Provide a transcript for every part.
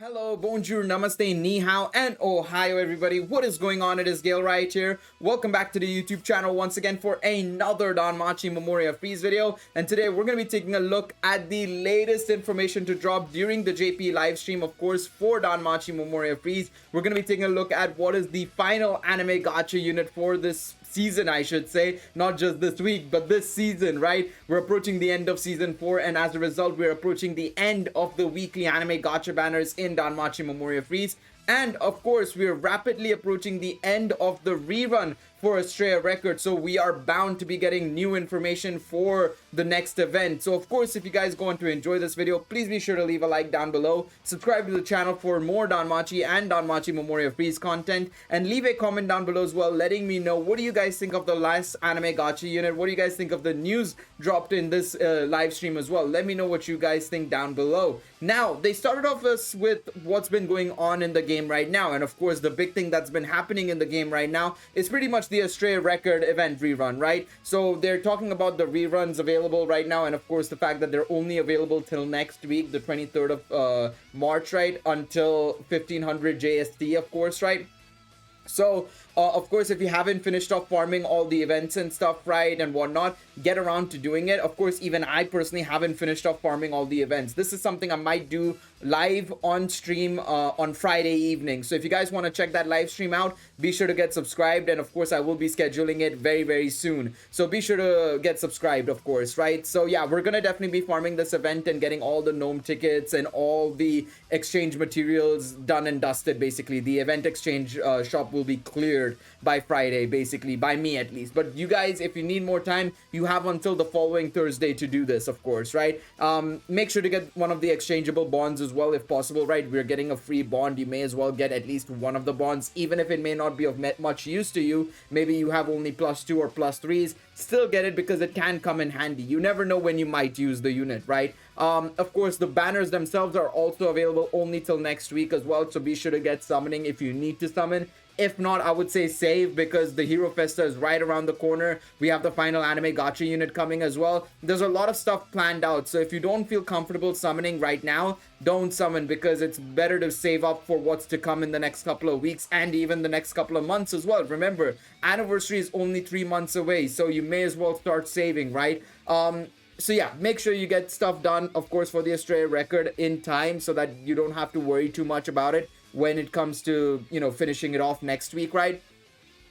Hello, bonjour, namaste, ni hao, and ohio everybody. What is going on? It is Galeriot here. Welcome back to the YouTube channel once again for another Danmachi Memoria Freese video. And today we're going to be taking a look at the latest information to drop during the JP live stream, of course, for Danmachi Memoria Freese. We're going to be taking a look at what is the final anime gacha unit for this season, I should say, not just this week but this season, right? We're approaching the end of season 4, and as a result we're approaching the end of the weekly anime gacha banners in Danmachi Memoria Freeze. And of course we're rapidly approaching the end of the rerun for Australia Record, so we are bound to be getting new information for the next event. So of course, if you guys going to enjoy this video, please be sure to leave a like down below, subscribe to the channel for more Danmachi and Danmachi Memoria Freeze content, and leave a comment down below as well letting me know what do you guys think of the last anime gacha unit, what do you guys think of the news dropped in this live stream as well. Let me know what you guys think down below. Now, they started off us with what's been going on in the game right now, and of course the big thing that's been happening in the game right now is pretty much the Australia Record event rerun, right? So they're talking about the reruns available right now, and of course the fact that they're only available till next week, the 23rd of March, right, until 1500 JST, of course, right? So of course, if you haven't finished off farming all the events and stuff, right, and whatnot, get around to doing it. Of course, even I personally haven't finished off farming all the events. This is something I might do live on stream on Friday evening. So if you guys want to check that live stream out, be sure to get subscribed, and of course I will be scheduling it very soon, so be sure to get subscribed, of course, right? So yeah, we're gonna definitely be farming this event and getting all the gnome tickets and all the exchange materials done and dusted. Basically the event exchange shop will be cleared by Friday, basically, by me at least. But you guys, if you need more time, you have until the following Thursday to do this, of course, right? Make sure to get one of the exchangeable bonds as well if possible, right? We're getting a free bond. You may as well get at least one of the bonds, even if it may not be of much use to you. Maybe you have only +2 or +3s, still get it because it can come in handy. You never know when you might use the unit, right? Of course, the banners themselves are also available only till next week as well, so be sure to get summoning if you need to summon. If not, I would say save, because the Hero Festa is right around the corner. We have the final anime gacha unit coming as well. There's a lot of stuff planned out, so if you don't feel comfortable summoning right now, don't summon, because it's better to save up for what's to come in the next couple of weeks and even the next couple of months as well. Remember, anniversary is only 3 months away, so you may as well start saving, right? So yeah, make sure you get stuff done, of course, for the Australia Record in time, so that you don't have to worry too much about it when it comes to, you know, finishing it off next week, right?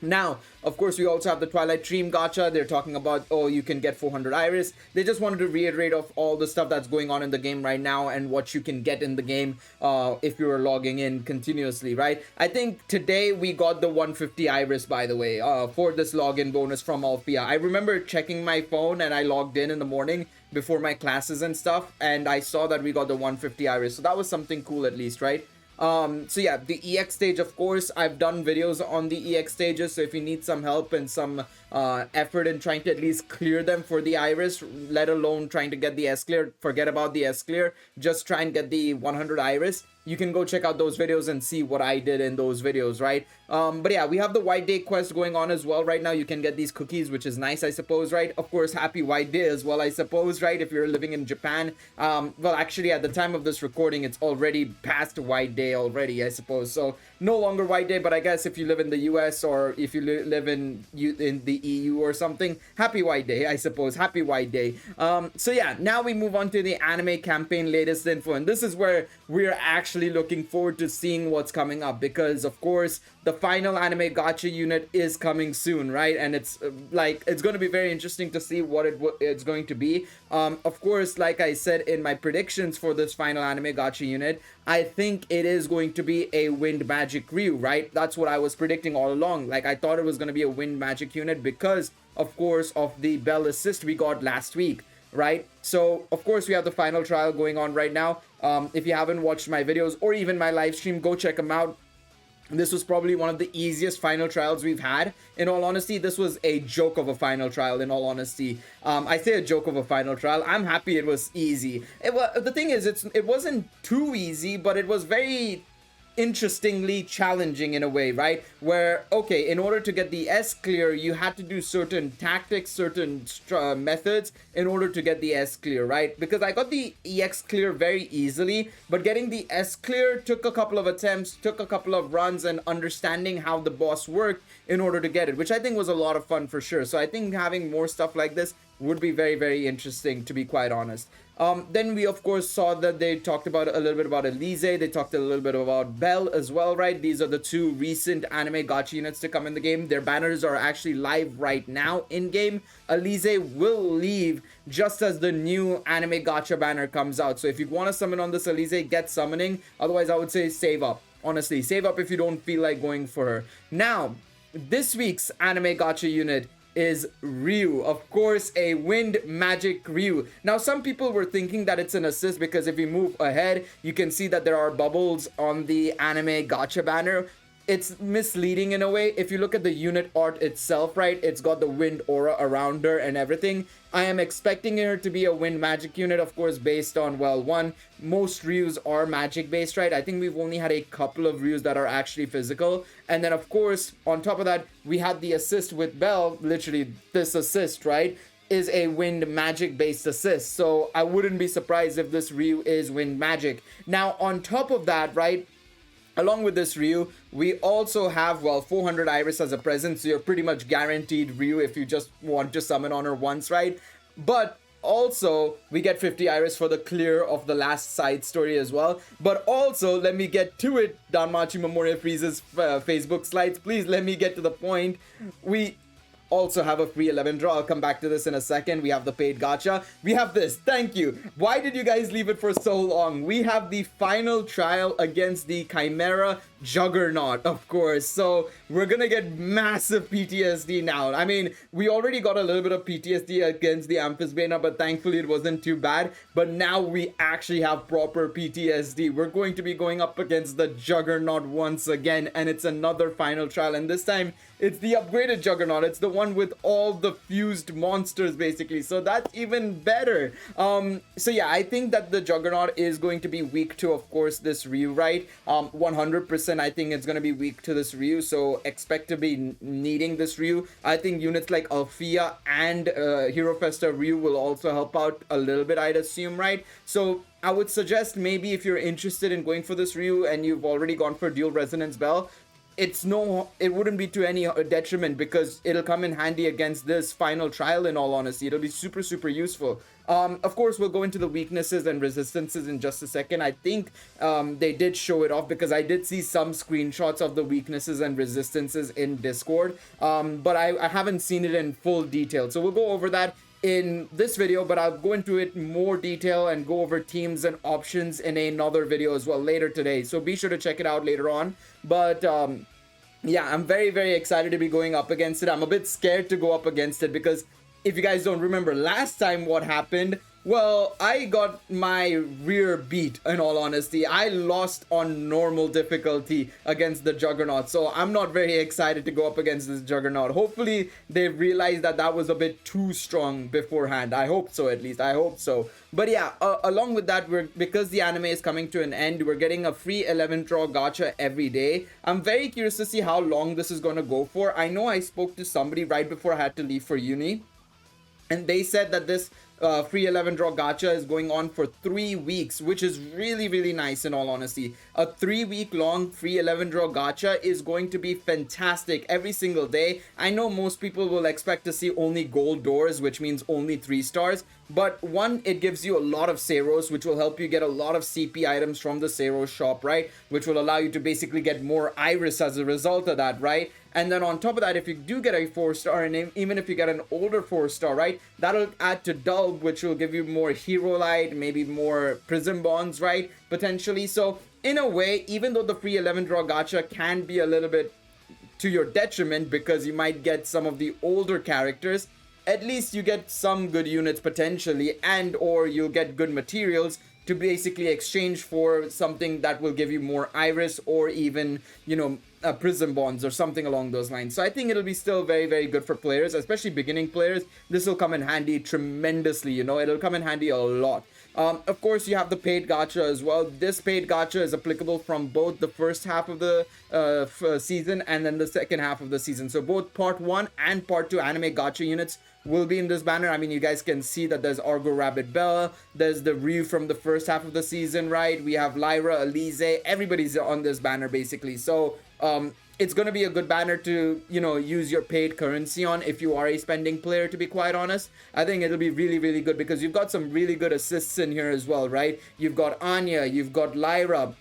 Now, of course, we also have the Twilight Dream gacha. They're talking about, oh, you can get 400 iris. They just wanted to reiterate of all the stuff that's going on in the game right now and what you can get in the game if you're logging in continuously, right? I think today we got the 150 iris, by the way, for this login bonus from Alphia. I remember checking my phone and I logged in the morning before my classes and stuff, and I saw that we got the 150 iris. So that was something cool at least, right? So yeah, the EX stage, of course, I've done videos on the EX stages, so if you need some help and some effort in trying to at least clear them for the iris, let alone trying to get the S clear, forget about the S clear, just try and get the 100 iris. You can go check out those videos and see what I did in those videos, right? But yeah, we have the White Day quest going on as well right now. You can get these cookies, which is nice, I suppose, right? Of course, happy White Day as well, I suppose, right? If you're living in Japan. Well, actually, at the time of this recording, it's already past White Day already, I suppose. So no longer White Day, but I guess if you live in the US or if you live in the EU or something, happy White Day, I suppose. Happy White Day. So yeah, now we move on to the anime campaign latest info, and this is where we're actually looking forward to seeing what's coming up, because of course the final anime gacha unit is coming soon, right? And it's it's going to be very interesting to see what it's going to be. Of course, like I said in my predictions for this final anime gacha unit, I think it is going to be a wind magic Ryu, right? That's what I was predicting all along. Like, I thought it was going to be a wind magic unit because of course of the bell assist we got last week, right? So of course we have the final trial going on right now. If you haven't watched my videos or even my live stream, go check them out. This was probably one of the easiest final trials we've had. In all honesty, this was a joke of a final trial, in all honesty. I say a joke of a final trial. I'm happy it was easy. The thing is, it wasn't too easy, but it was very interestingly challenging in a way, right? Where, okay, in order to get the S clear, you had to do certain tactics, certain methods in order to get the S clear, right? Because I got the EX clear very easily, but getting the S clear took a couple of attempts, took a couple of runs, and understanding how the boss worked in order to get it, which I think was a lot of fun for sure. So I think having more stuff like this would be very, very interesting, to be quite honest. Then we of course saw that they talked about a little bit about Elise, they talked a little bit about Belle as well, right? These are the two recent anime gacha units to come in the game. Their banners are actually live right now in game. Elise will leave just as the new anime gacha banner comes out. So if you want to summon on this Elise, get summoning. Otherwise, I would say save up. Honestly, save up if you don't feel like going for her. Now, this week's anime gacha unit is Ryu, of course, a wind magic Ryu. Now, some people were thinking that it's an assist because if you move ahead, you can see that there are bubbles on the anime gacha banner. It's misleading in a way. If you look at the unit art itself, right, it's got the wind aura around her and everything. I am expecting her to be a wind magic unit, of course, based on, well, one, most Ryus are magic based, right? I think we've only had a couple of Ryus that are actually physical. And then, of course, on top of that, we had the assist with Belle. Literally, this assist, right, is a wind magic based assist. So I wouldn't be surprised if this Ryu is wind magic. Now, on top of that, right, along with this Ryu, we also have, well, 400 Iris as a present, so you're pretty much guaranteed Ryu if you just want to summon on her once, right? But also, we get 50 Iris for the clear of the last side story as well. But also, let me get to it, Danmachi Memoria Freese's Facebook slides. Please let me get to the point. We also have a free 11 draw. I'll come back to this in a second. We have the paid gacha. We have this. Thank you. Why did you guys leave it for so long? We have the final trial against the Chimera Juggernaut, of course. So we're gonna get massive PTSD now. I mean, we already got a little bit of PTSD against the Amphisbaena, but thankfully it wasn't too bad. But now we actually have proper PTSD. We're going to be going up against the Juggernaut once again, and it's another final trial, and this time it's the upgraded Juggernaut. It's the one with all the fused monsters, basically. So that's even better. So yeah, I think that the Juggernaut is going to be weak to, of course, this Ryu, right? 100%, I think it's going to be weak to this Ryu. So expect to be needing this Ryu. I think units like Althea and Hero Festa Ryu will also help out a little bit, I'd assume, right? So I would suggest maybe if you're interested in going for this Ryu and you've already gone for Dual Resonance Bell, it wouldn't be to any detriment because it'll come in handy against this final trial. In all honesty, it'll be super useful. Of course, we'll go into the weaknesses and resistances in just a second. I think they did show it off because I did see some screenshots of the weaknesses and resistances in Discord, but I haven't seen it in full detail, so we'll go over that in this video, but I'll go into it in more detail and go over teams and options in another video as well later today, so be sure to check it out later on. But yeah, I'm very excited to be going up against it. I'm a bit scared to go up against it because if you guys don't remember last time what happened, well, I got my rear beat, in all honesty. I lost on normal difficulty against the Juggernaut, so I'm not very excited to go up against this Juggernaut. Hopefully, they realized that that was a bit too strong beforehand. I hope so, at least. I hope so. But yeah, along with that, because the anime is coming to an end, we're getting a free 11 draw gacha every day. I'm very curious to see how long this is going to go for. I know I spoke to somebody right before I had to leave for uni, and they said that this free 11 draw gacha is going on for 3 weeks, which is really nice, in all honesty. A 3-week long free 11 draw gacha is going to be fantastic every single day. I know most people will expect to see only gold doors, which means only 3 stars. But one, it gives you a lot of Seros, which will help you get a lot of CP items from the Seros shop, right? Which will allow you to basically get more Iris as a result of that, right? And then on top of that, if you do get a 4-star, and even if you get an older 4-star, right, that'll add to Dulb, which will give you more Hero Light, maybe more Prism Bonds, right, potentially. So in a way, even though the free 11 draw gacha can be a little bit to your detriment because you might get some of the older characters, at least you get some good units potentially, and or you'll get good materials to basically exchange for something that will give you more Iris or even, you know, Prism Bonds or something along those lines. So I think it'll be still very good for players, especially beginning players. This will come in handy tremendously, you know, it'll come in handy a lot. Of course, you have the paid gacha as well. This paid gacha is applicable from both the first half of the season and then the second half of the season. So both part 1 and part 2 anime gacha units will be in this banner. I mean, you guys can see that there's Argo Rabbit Bell, there's the Ryu from the first half of the season, right? We have Lyra, Elise, everybody's on this banner basically. So it's going to be a good banner to, you know, use your paid currency on if you are a spending player, to be quite honest. I think it'll be really, really good because you've got some really good assists in here as well, right? You've got Anya, you've got Lyra,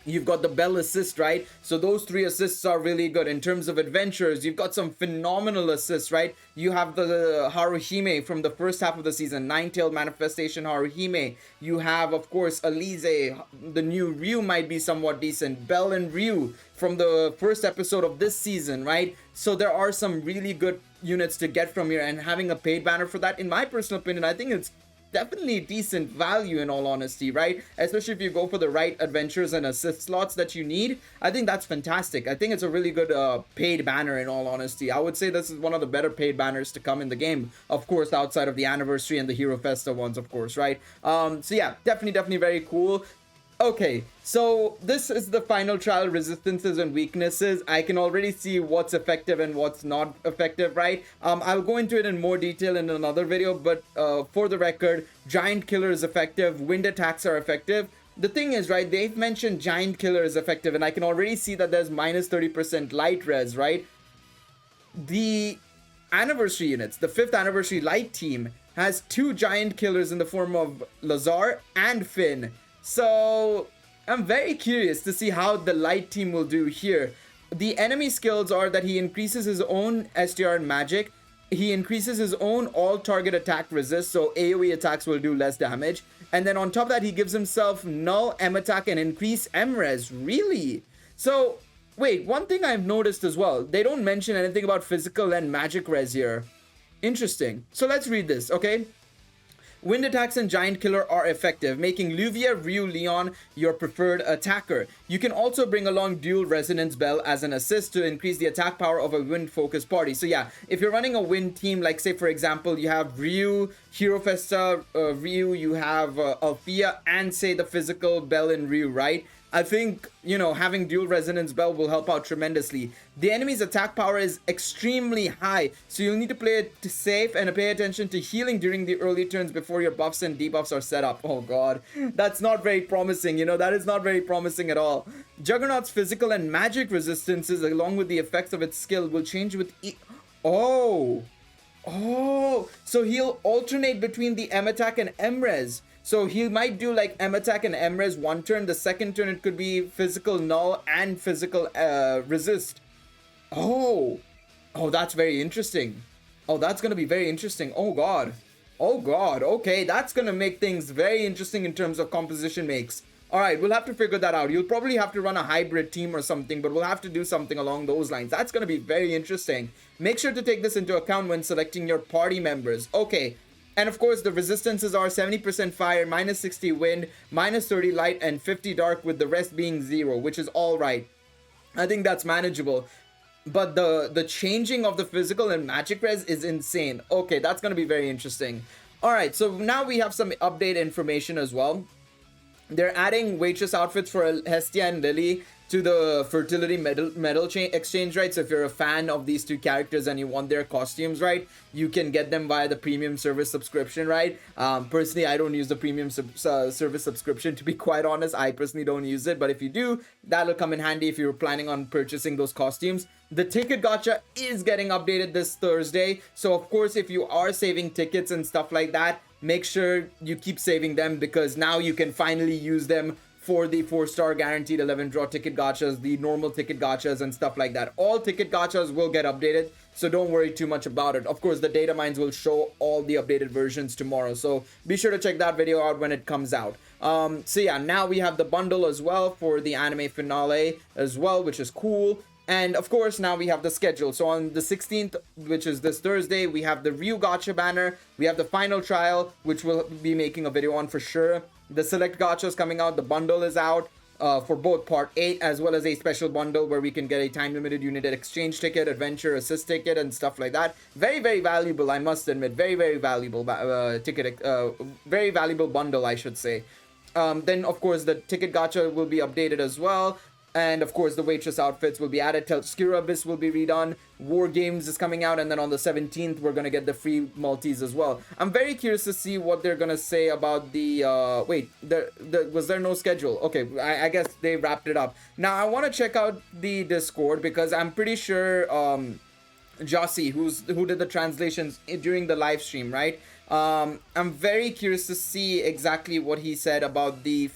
you've got the Bell assist, right? So those 3 assists are really good. In terms of adventures, you've got some phenomenal assists, right? You have the Haruhime from the first half of the season, Nine-Tailed Manifestation Haruhime. You have, of course, Elise. The new Ryu might be somewhat decent. Bell and Ryu from the first episode of this season, right? So there are some really good units to get from here, and having a paid banner for that, in my personal opinion, I think it's definitely decent value, in all honesty, right? Especially if you go for the right adventures and assist slots that you need. I think that's fantastic. I think it's a really good paid banner, in all honesty. I would say this is one of the better paid banners to come in the game, of course, outside of the anniversary and the Hero Festa ones, of course, right? So yeah, definitely very cool. Okay, so this is the final trial, resistances and weaknesses. I can already see what's effective and what's not effective, right? I'll go into it in more detail in another video, but for the record, Giant Killer is effective, wind attacks are effective. The thing is, right, they've mentioned Giant Killer is effective, and I can already see that there's minus 30% light res, right? The anniversary units, the 5th anniversary light team, has 2 Giant Killers in the form of Lazar and Finn. So I'm very curious to see how the light team will do here. The enemy skills are that he increases his own STR and magic. He increases his own all target attack resist, so AoE attacks will do less damage. And then on top of that, he gives himself null M attack and increase M res. Really? So wait, one thing I've noticed as well, they don't mention anything about physical and magic res here. Interesting. So let's read this, okay? Wind attacks and Giant Killer are effective, making Luvia, Ryu, Leon your preferred attacker. You can also bring along Dual Resonance Bell as an assist to increase the attack power of a wind-focused party. So yeah, if you're running a wind team, like say for example, you have Ryu, Hero Festa, Ryu, you have Althea, and say the physical Bell and Ryu, right? I think, you know, having Dual Resonance Bell will help out tremendously. The enemy's attack power is extremely high, so you'll need to play it safe and pay attention to healing during the early turns before your buffs and debuffs are set up. Oh god, that's not very promising, you know, that is not very promising at all. Juggernaut's physical and magic resistances, along with the effects of its skill, will change with Oh, so he'll alternate between the M attack and M res. So he might do like M attack and M res one turn. The second turn it could be physical null and physical resist. Oh, that's very interesting. Oh, that's gonna be very interesting. Oh god. Okay, that's gonna make things very interesting in terms of composition makes. Alright, we'll have to figure that out. You'll probably have to run a hybrid team or something, but we'll have to do something along those lines. That's gonna be very interesting. Make sure to take this into account when selecting your party members. Okay. And of course, the resistances are 70% fire, minus 60 wind, minus 30 light, and 50 dark, with the rest being 0, which is all right. I think that's manageable. But the changing of the physical and magic res is insane. Okay, that's going to be very interesting. All right, so now we have some update information as well. They're adding waitress outfits for Hestia and Lily to the fertility medal exchange, right? So if you're a fan of these 2 characters and you want their costumes, right, you can get them via the premium service subscription, right? Personally, I don't use the premium service subscription, to be quite honest. I personally don't use it, but if you do, that'll come in handy if you're planning on purchasing those costumes. The ticket gacha is getting updated this Thursday, so of course, if you are saving tickets and stuff like that, make sure you keep saving them, because now you can finally use them for the 4-star guaranteed 11 draw ticket gachas, the normal ticket gachas and stuff like that. All ticket gachas will get updated, so don't worry too much about it. Of course, the data mines will show all the updated versions tomorrow, so be sure to check that video out when it comes out. So yeah, now we have the bundle as well for the anime finale as well, which is cool. And of course, now we have the schedule. So on the 16th, which is this Thursday, we have the Ryu Gacha banner. We have the final trial, which we'll be making a video on for sure. The select gacha is coming out. The bundle is out. for both part 8 as well as a special bundle where we can get a time limited unit exchange ticket, adventure assist ticket, and stuff like that. Very, very valuable, I must admit. Very, very valuable ticket, very valuable bundle, I should say. Then of course the ticket gacha will be updated as well. And of course, the waitress outfits will be added. Telskira Abyss will be redone. War Games is coming out. And then on the 17th, we're going to get the free multis as well. I'm very curious to see what they're going to say about the... was there no schedule? Okay, I guess they wrapped it up. Now, I want to check out the Discord because I'm pretty sure Jossie, who did the translations during the live stream, right? I'm very curious to see exactly what he said about the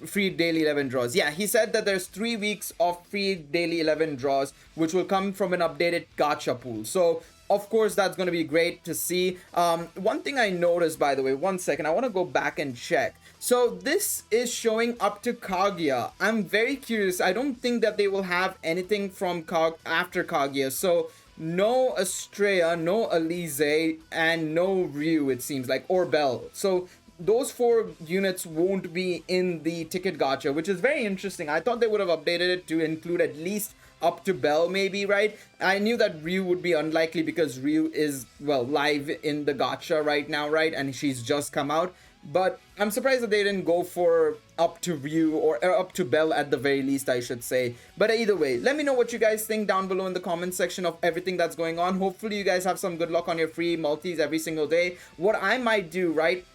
free daily 11 draws. Yeah, he said that there's 3 weeks of free daily 11 draws, which will come from an updated gacha pool. So of course that's going to be great to see. One thing I noticed, by the way, one second, I want to go back and check. So this is showing up to Kaguya. I'm very curious. I don't think that they will have anything from after Kaguya. So no Estrella, no Alize, and no Ryu, it seems like, or Bell. So those 4 units won't be in the ticket gacha, which is very interesting. I thought they would have updated it to include at least up to Bell, maybe, right? I knew that Ryu would be unlikely because Ryu is, well, live in the gacha right now, right? And she's just come out. But I'm surprised that they didn't go for up to Ryu or up to Bell at the very least, I should say. But either way, let me know what you guys think down below in the comment section of everything that's going on. Hopefully you guys have some good luck on your free multis every single day. What I might do, right,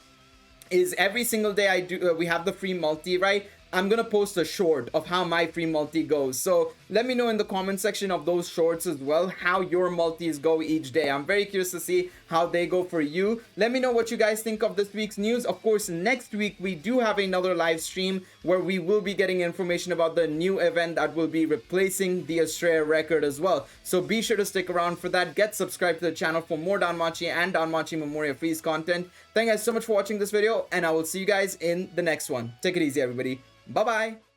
is every single day we have the free multi, right? I'm gonna post a short of how my free multi goes. So let me know in the comment section of those shorts as well how your multis go each day. I'm very curious to see how they go for you. Let me know what you guys think of this week's news. Of course, next week we do have another live stream where we will be getting information about the new event that will be replacing the Estrella record as well. So be sure to stick around for that. Get subscribed to the channel for more Danmachi and Danmachi Memoria Freese content. Thank you guys so much for watching this video, and I will see you guys in the next one. Take it easy, everybody. Bye-bye.